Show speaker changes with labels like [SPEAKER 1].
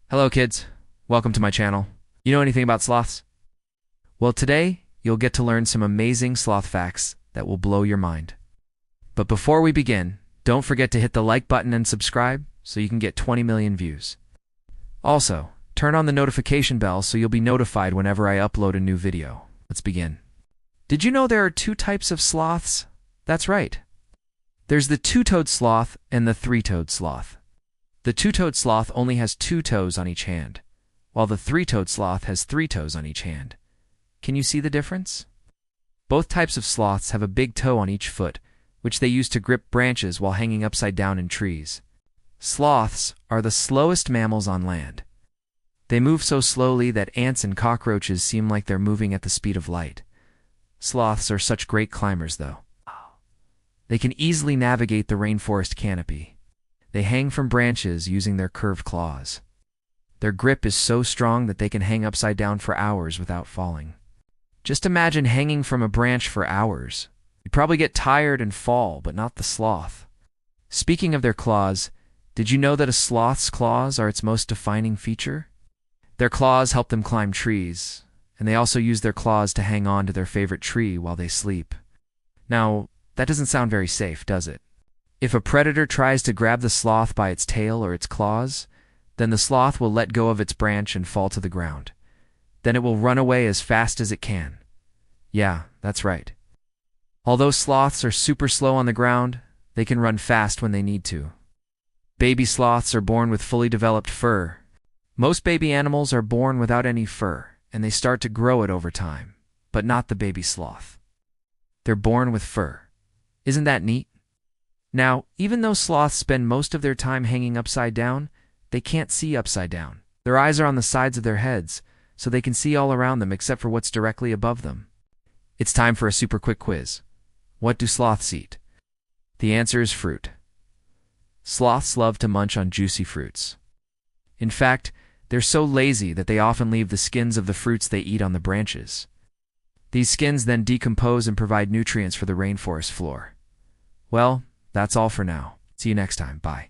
[SPEAKER 1] Hello kids, welcome to my channel. You know anything about sloths? Well, today you'll get to learn some amazing sloth facts that will blow your mind. But before we begin, don't forget to hit the like button and subscribe so you can get 20 million views. Also, turn on the notification bell so you'll be notified whenever I upload a new video. Let's begin. Did you know there are two types of sloths? That's right. There's the two-toed sloth and the three-toed sloth. The two-toed sloth only has 2 toes on each hand, while the three-toed sloth has 3 toes on each hand. Can you see the difference? Both types of sloths have a big toe on each foot, which they use to grip branches while hanging upside down in trees. Sloths are the slowest mammals on land. They move so slowly that ants and cockroaches seem like they're moving at the speed of light. Sloths are such great climbers, though. They can easily navigate the rainforest canopy. They hang from branches using their curved claws. Their grip is so strong that they can hang upside down for hours without falling. Just imagine hanging from a branch for hours. You'd probably get tired and fall, but not the sloth. Speaking of their claws, did you know that a sloth's claws are its most defining feature? Their claws help them climb trees, and they also use their claws to hang on to their favorite tree while they sleep. Now, that doesn't sound very safe, does it? If a predator tries to grab the sloth by its tail or its claws, then the sloth will let go of its branch and fall to the ground. Then it will run away as fast as it can. Yeah, that's right. Although sloths are super slow on the ground, they can run fast when they need to. Baby sloths are born with fully developed fur. Most baby animals are born without any fur, and they start to grow it over time, but not the baby sloth. They're born with fur. Isn't that neat? Now, even though sloths spend most of their time hanging upside down, they can't see upside down. Their eyes are on the sides of their heads, so they can see all around them except for what's directly above them. It's time for a super quick quiz. What do sloths eat? The answer is fruit. Sloths love to munch on juicy fruits. In fact, they're so lazy that they often leave the skins of the fruits they eat on the branches. These skins then decompose and provide nutrients for the rainforest floor. Well, that's all for now. See you next time. Bye.